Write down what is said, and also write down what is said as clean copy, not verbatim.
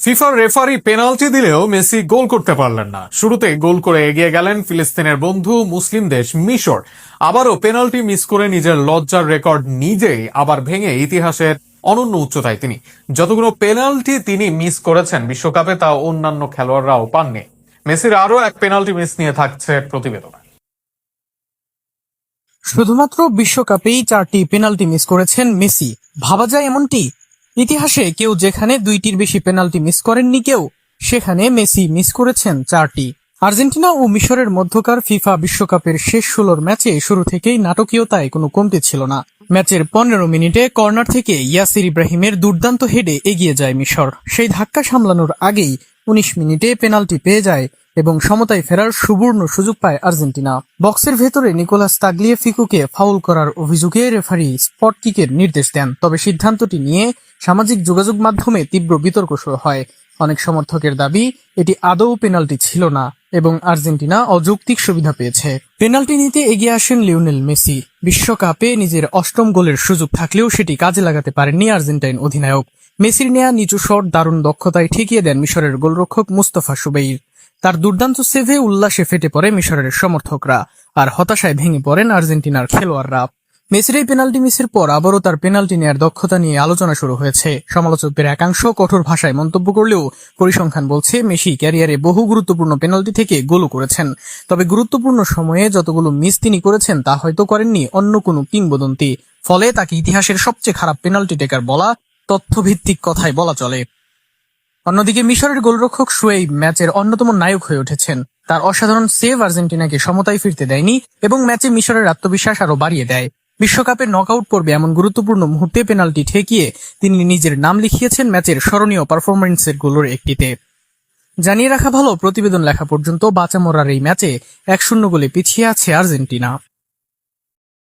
ফিফার referee penalty দিলেও Messi গোল করতে পারলেন না। শুরুতে গোল করে এগিয়ে গেলেন ফিলিস্তিনের বন্ধু মুসলিম দেশ মিশর। আবারও পেনাল্টি মিস করে নিজের লজ্জার রেকর্ড নিজেই আবার ভেঙে ইতিহাসের অনন্য উচ্চতায় তিনি। যতগুলো পেনাল্টি তিনি মিস করেছেন বিশ্বকাপে, তা অন্যান্য খেলোয়াড়রাও পাননি। মেসির আরও এক পেনাল্টি মিস নিয়ে থাকছে প্রতিবেদনে। শুধুমাত্র বিশ্বকাপেই 4টি পেনাল্টি মিস করেছেন মেসি। ভাবা যায় এমনটি? ইতিহাসে কেউ যেখানে 2টির বেশি পেনাল্টি মিস করেননি কেউ, সেখানে মেসি মিস করেছেন 4টি। আর্জেন্টিনা ও মিশরের মধ্যকার ফিফা বিশ্বকাপের শেষ 16 ম্যাচে শুরু থেকেই নাটকীয়তায় কোনো কমতি ছিল না। ম্যাচের 15 মিনিটে কর্নার থেকে ইয়াসির ইব্রাহিমের দুর্দান্ত হেডে এগিয়ে যায় মিশর। সেই ধাক্কা সামলানোর আগেই 19 মিনিটে পেনাল্টি পেয়ে যায় এবং সমতায় ফেরার সুবর্ণ সুযোগ পায় আর্জেন্টিনা। বক্সের ভেতরে নিকোলাস তাগলিয়াফিকোকে ফাউল করার অভিযোগে রেফারি স্পট কিকের নির্দেশ দেন। তবে সিদ্ধান্তটি নিয়ে সামাজিক যোগাযোগ মাধ্যমে তীব্র বিতর্ক শুরু হয়। অনেক সমর্থকের দাবি এটি আদৌ পেনাল্টি ছিল না এবং আর্জেন্টিনা অযৌক্তিক সুবিধা পেয়েছে। পেনাল্টি নিতে এগিয়ে আসেন লিওনেল মেসি। বিশ্বকাপে নিজের 8ম গোলের সুযোগ থাকলেও সেটি কাজে লাগাতে পারেননি আর্জেন্টাইন অধিনায়ক। মেসির নেয়া নিচু শট দারুণ দক্ষতায় ঠেকিয়ে দেন মিশরের গোলরক্ষক মুস্তাফা সুবেইর। তার দুর্দান্ত সেভে উল্লাসে ফেটে পড়ে মিশরের সমর্থকরা, আর হতাশায় ভেঙে পড়েন আর্জেন্টিনার খেলোয়াড়রা। মেসির এই পেনাল্টি মিসের পর আবারও তার পেনাল্টি নেয়ার দক্ষতা নিয়ে আলোচনা শুরু হয়েছে। সমালোচকদের একাংশ কঠোর ভাষায় মন্তব্য করলেও পরিসংখ্যান বলছে মেসি ক্যারিয়ারে বহু গুরুত্বপূর্ণ পেনাল্টি থেকে গোলও করেছেন। তবে গুরুত্বপূর্ণ সময়ে যতগুলো মিস তিনি করেছেন তা হয়তো করেননি অন্য কোনো কিংবদন্তি। ফলে তাকে ইতিহাসের সবচেয়ে খারাপ পেনাল্টি টেকার বলা তথ্যভিত্তিক কথাই বলা চলে। অন্যদিকে মিশরের গোলরক্ষক শুয়েইব ম্যাচের অন্যতম নায়ক হয়ে উঠেছেন। তার অসাধারণ সেভ আর্জেন্টিনাকে সমতায় ফিরতে দেয়নি এবং ম্যাচে মিশরের আত্মবিশ্বাস আরও বাড়িয়ে দেয়। বিশ্বকাপের নকআউট পর্বে এমন গুরুত্বপূর্ণ মুহূর্তে পেনাল্টি ঠেকিয়ে তিনি নিজের নাম লিখিয়েছেন ম্যাচের স্মরণীয় পারফরম্যান্সের গুলোর একটিতে। জানিয়ে রাখা ভালো, প্রতিবেদন লেখা পর্যন্ত বাঁচা মরার এই ম্যাচে 1-0 গোলে পিছিয়ে আছে আর্জেন্টিনা।